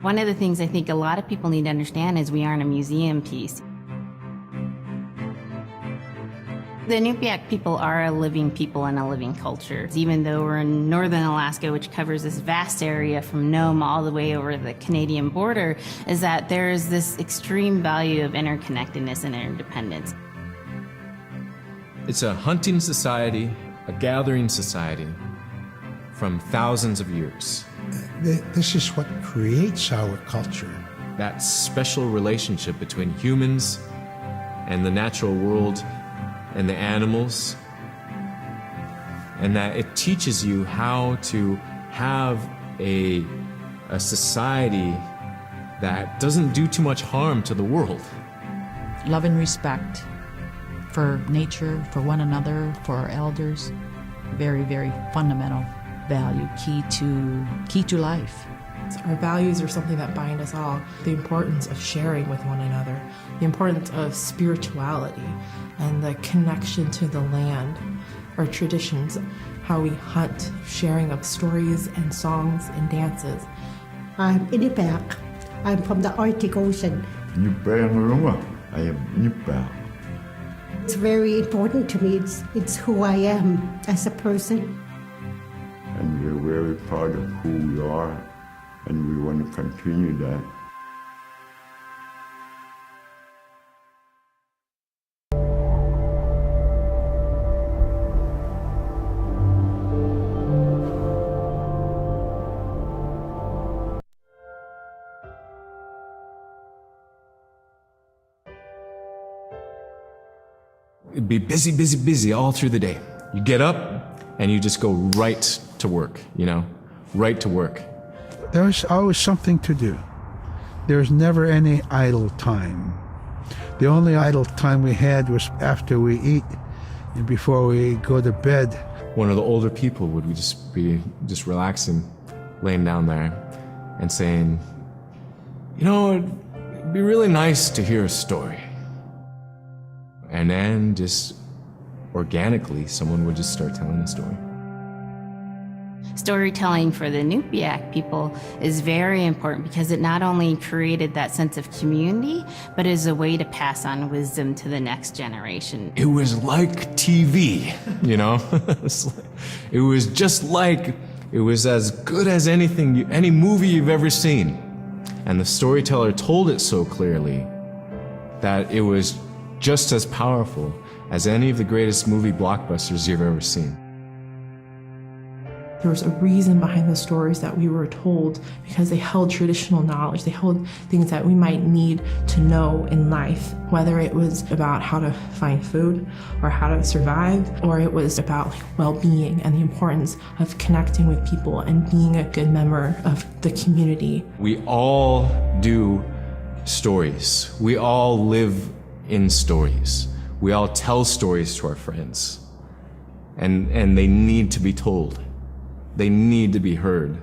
One of the things I think a lot of people need to understand is we aren't a museum piece. The Inupiaq people are a living people and a living culture. Even though we're in northern Alaska, which covers this vast area from Nome all the way over the Canadian border, is that there's this extreme value of interconnectedness and interdependence. It's a hunting society, a gathering society from thousands of years. This is what creates our culture. That special relationship between humans and the natural world and the animals, and that it teaches you how to have a society that doesn't do too much harm to the world. Love and respect for nature, for one another, for our elders. Very, very fundamental value, key to life. Our values are something that bind us all. The importance of sharing with one another, the importance of spirituality, and the connection to the land, our traditions, how we hunt, sharing of stories and songs and dances. I'm Inupiaq. I'm from the Arctic Ocean. I am Inupiaq. It's very important to me. It's who I am as a person. And we're very proud of who we are, and we want to continue that. It'd be busy, busy, busy all through the day. You get up and you just go right to work, you know, right to work. There was always something to do. There was never any idle time. The only idle time we had was after we eat and before we go to bed. One of the older people would be just relaxing, laying down there and saying, you know, it'd be really nice to hear a story. And then just organically, someone would just start telling a story. Storytelling for the Inupiaq people is very important because it not only created that sense of community, but is a way to pass on wisdom to the next generation. It was like TV, you know? It was just like, it was as good as anything, any movie you've ever seen. And the storyteller told it so clearly that it was just as powerful as any of the greatest movie blockbusters you've ever seen. There was a reason behind the stories that we were told because they held traditional knowledge. They held things that we might need to know in life, whether it was about how to find food or how to survive, or it was about well-being and the importance of connecting with people and being a good member of the community. We all do stories. We all live in stories. We all tell stories to our friends. And they need to be told. They need to be heard.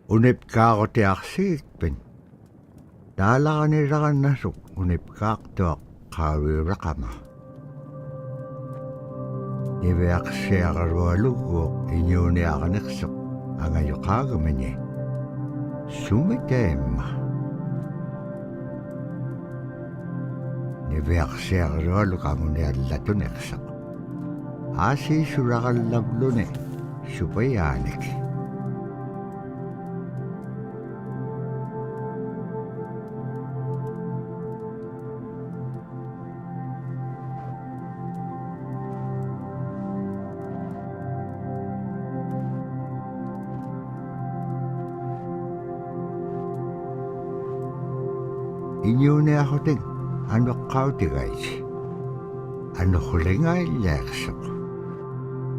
Unip kako ti aksikpin. Dala kanirakan nasuk unip kaktuak kawirakama. Ibe aksya karwalugo inyo ni akaniksok ang ayukagamanye. Sumitema. Ibe aksya karwalugo ang ni alatuneksak. Asi surakal lablune supayanik. Inyo na ako din, ano kautigay? Ano huling alyak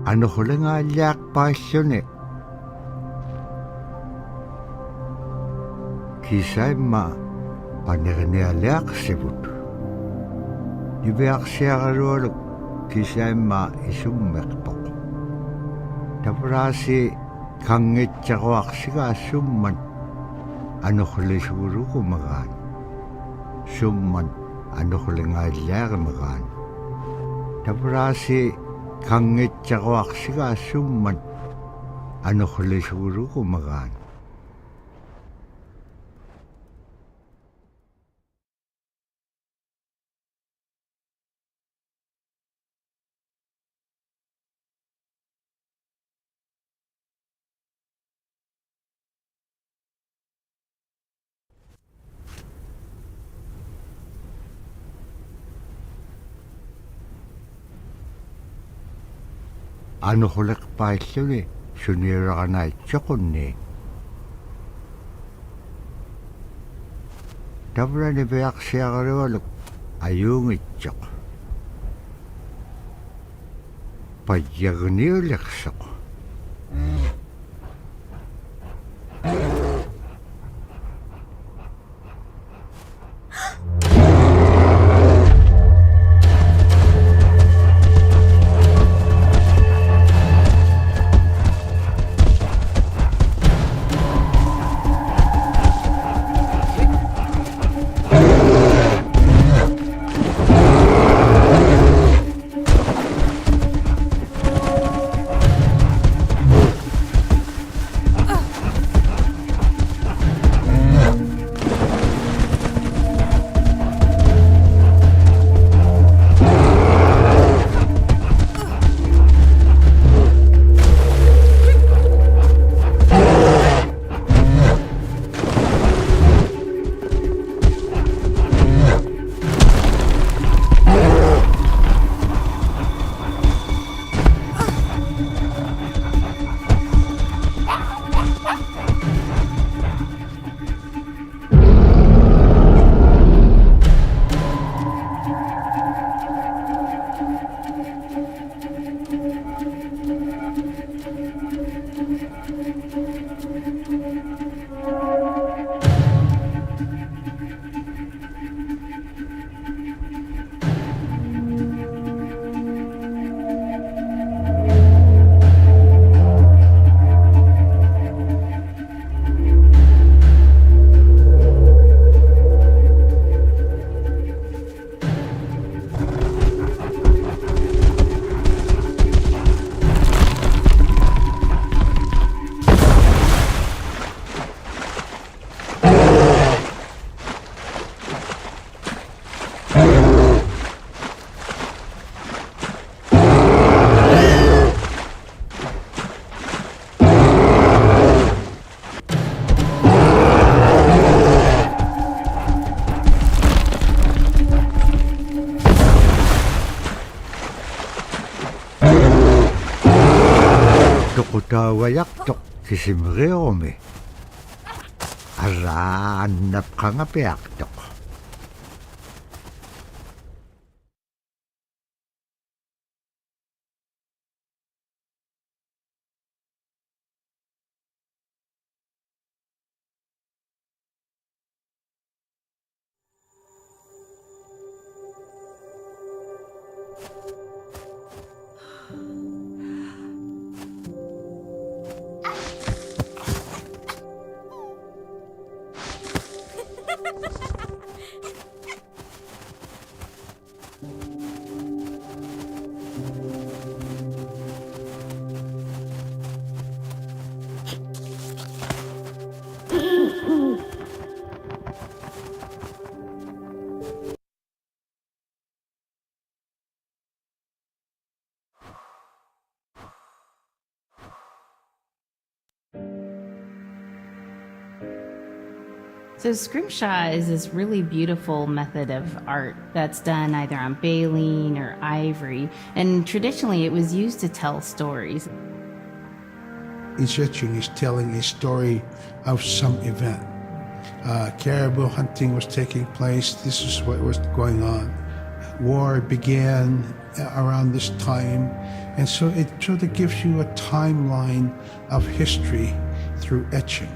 ano huling alyak pasyon Kisay ma panirni alyak sibut. Dibiak siya karulog, kisay ma isumekpok. Taprasi kangit siya siga summan, ano huli siguro kumagaan. Summan, ano huling alyak magaan. Taprasi kangit siya siga summan, ano huli siguro kumagaan. Ano hulik pa ito sunira ka na itsakon Dabra ni bayak siya karewalok ayung itsak. Padyag niyuleksak. Wayak tok kisimreome. Aranap ka nga piyak tok. So scrimshaw is this really beautiful method of art that's done either on baleen or ivory, and traditionally it was used to tell stories. Each etching is telling a story of some event. Caribou hunting was taking place. This is what was going on. War began around this time, and so it sort of gives you a timeline of history through etching.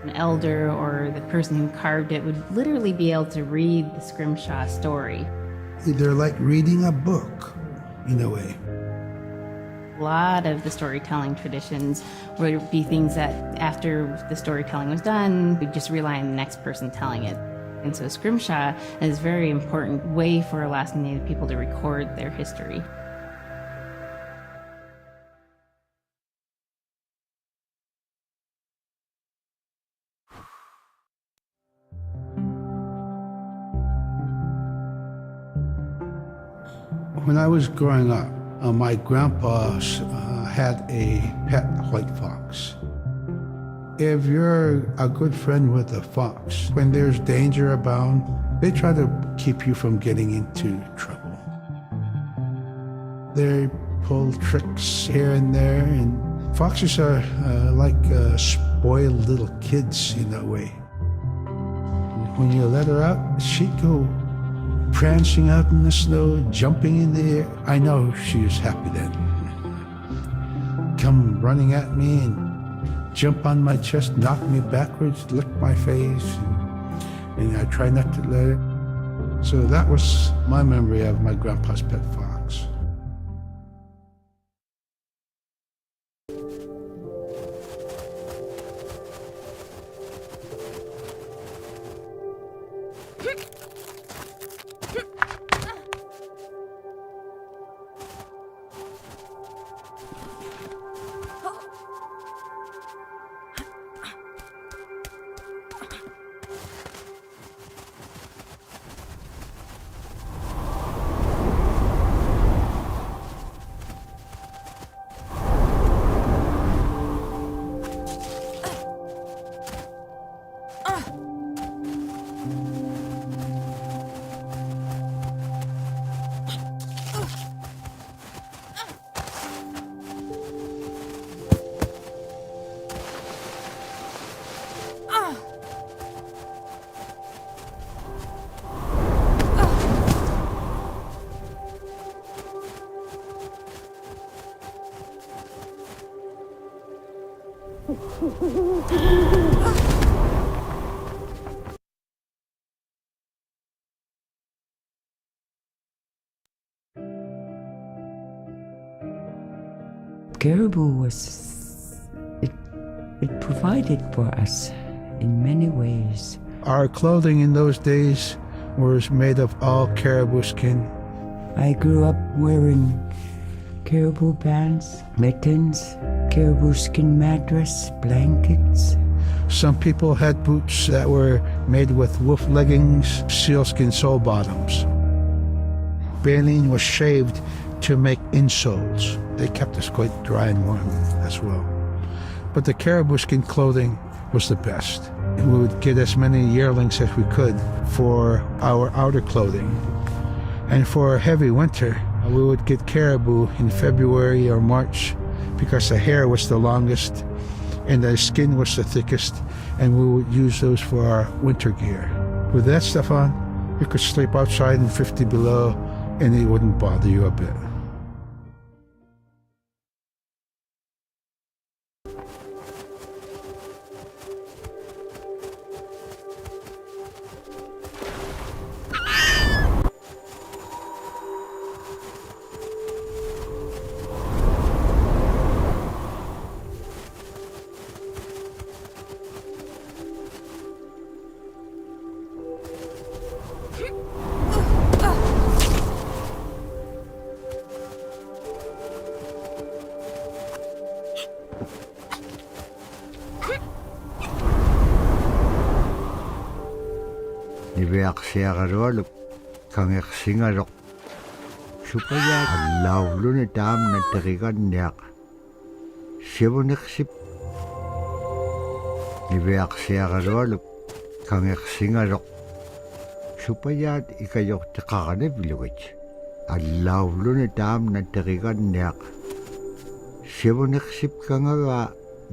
An elder or the person who carved it would literally be able to read the scrimshaw story. They're like reading a book, in a way. A lot of the storytelling traditions would be things that after the storytelling was done, we'd just rely on the next person telling it. And so scrimshaw is a very important way for Alaskan Native people to record their history. When I was growing up, my grandpa had a pet white fox. If you're a good friend with a fox, when there's danger abound, they try to keep you from getting into trouble. They pull tricks here and there, and foxes are like spoiled little kids in a way. When you let her out, she'd go prancing out in the snow, jumping in the air. I know she was happy then. Come running at me and jump on my chest, knock me backwards, lick my face, and I try not to let her. So that was my memory of my grandpa's pet fox. Caribou it provided for us in many ways. Our clothing in those days was made of all caribou skin. I grew up wearing caribou pants, mittens, caribou skin mattress, blankets. Some people had boots that were made with wolf leggings, sealskin sole bottoms. Baleen was shaved to make insoles. They kept us quite dry and warm as well. But the caribou skin clothing was the best. We would get as many yearlings as we could for our outer clothing. And for heavy winter, we would get caribou in February or March because the hair was the longest and the skin was the thickest, and we would use those for our winter gear. With that stuff on, you could sleep outside in 50 below and it wouldn't bother you a bit. Niveaksiagaroluk kangersingalok supaya laulun itam na terikan niak sibuneksip niviaqsiaqalualuk kangersingalok supayaat ikayorteqaranivlugit allauvluni taamna teriganniaq sivuneqsipkangaga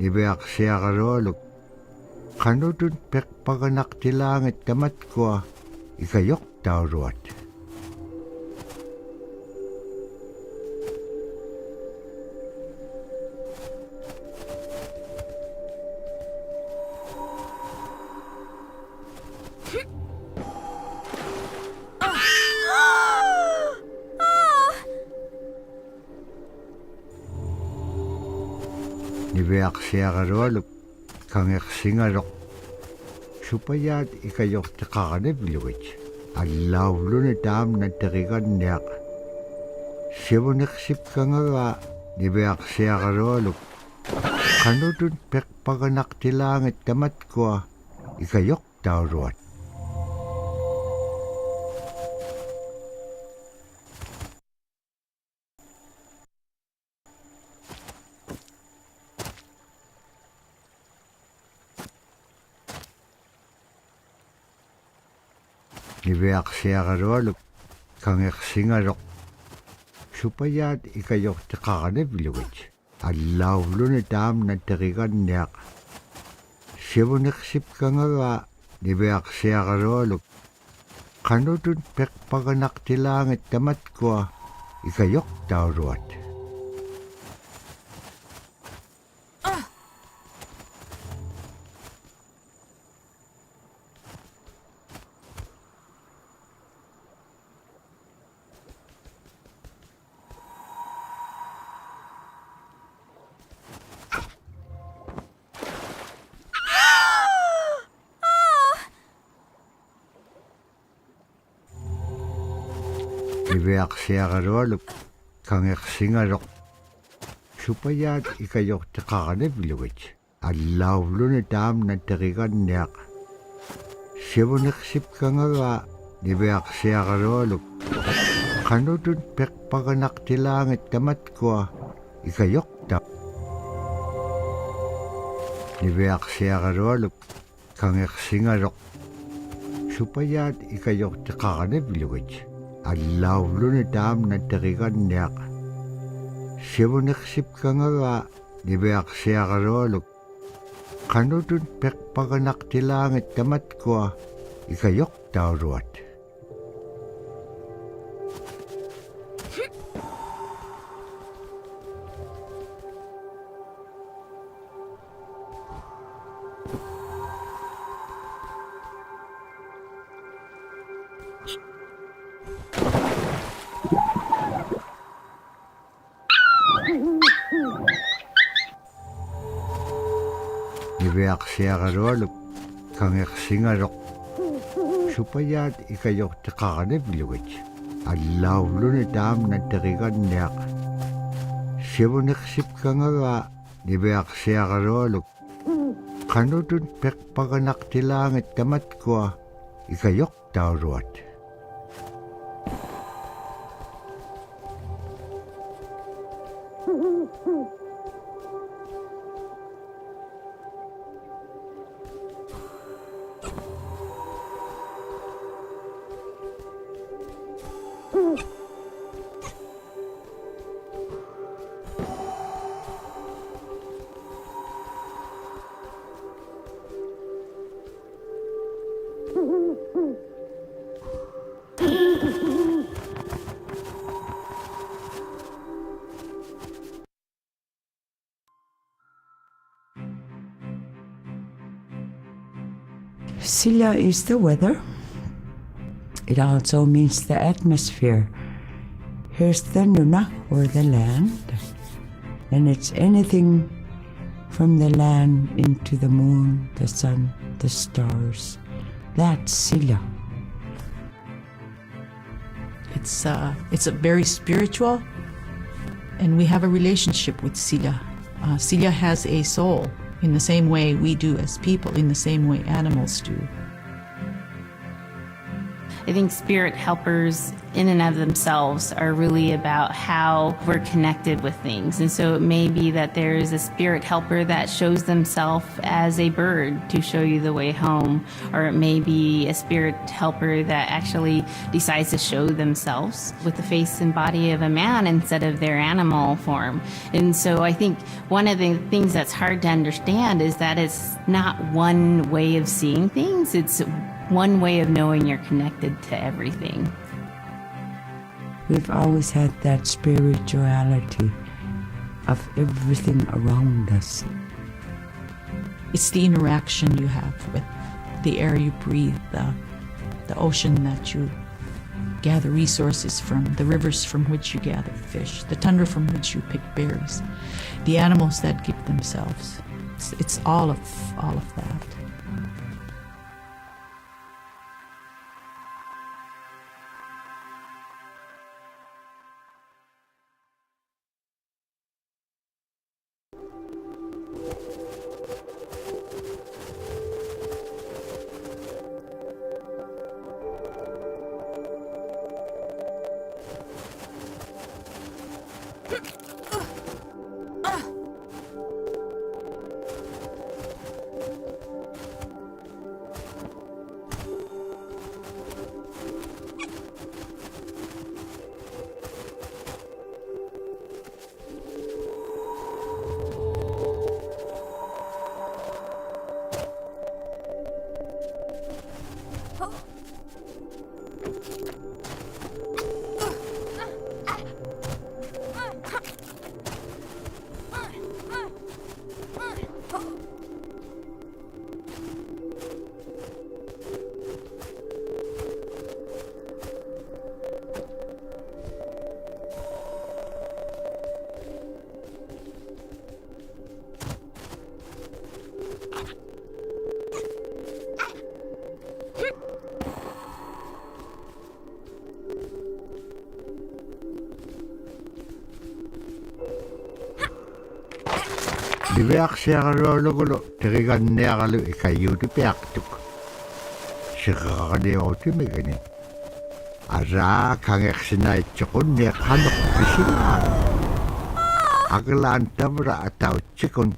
niviaqsiaqalualuk qanutun peqpaganaqtilaangit tamatkua ikayoktauluat niviaqsiaqalualuk kangersingalok supayaat ikayorteqaranivlugit allauvluni taamna teriganniaq sivuneqsipkangaga niviaqsiaqalualuk qanutun peqpaganaqtilaangit tamatkua ikayoktauluat niviaqsiaqalualuk kangersingalok supayaat ikayorteqaranivlugit allauvluni taamna teriganniaq sivuneqsipkangaga niviaqsiaqalualuk qanutun peqpaganaqtilaangit tamatkua ikayoktauluat niviaqsiaqalualuk kangersingalok supayaat ikayorteqaranivlugit allauvluni taamna teriganniaq sivuneqsipkangaga niviaqsiaqalualuk qanutun peqpaganaqtilaangit tamatkua ikayokta niviaqsiaqalualuk kangersingalok supayaat ikayorteqaranivlugit allauvluni taamna teriganniaq sivuneqsipkangaga niviaqsiaqalualuk qanutun peqpaganaqtilaangit tamatkua ikayoktauluat niviaqsiaqalualuk kangersingalok supayaat ikayorteqaranivlugit allauvluni taamna teriganniaq sivuneqsipkangaga niviaqsiaqalualuk qanutun peqpaganaqtilaangit tamatkua ikayoktauluat Silla is the weather. It also means the atmosphere. Here's the nuna, or the land. And it's anything from the land into the moon, the sun, the stars. That's Silla. It's a very spiritual, and we have a relationship with Silla. Silla has a soul in the same way we do as people, in the same way animals do. I think spirit helpers in and of themselves are really about how we're connected with things. And so it may be that there is a spirit helper that shows themselves as a bird to show you the way home, or it may be a spirit helper that actually decides to show themselves with the face and body of a man instead of their animal form. And so I think one of the things that's hard to understand is that it's not one way of seeing things, it's one way of knowing you're connected to everything. We've always had that spirituality of everything around us. It's the interaction you have with the air you breathe, the ocean that you gather resources from, the rivers from which you gather fish, the tundra from which you pick berries, the animals that give themselves. It's all of that. Liveaksiarluolugu teriganniaralu ikayuutipiartuk. Siqaqaniortimigani. Araa kangersinaittsuqunniaqqaneq pisilaan. Aglaan tavra atautsikun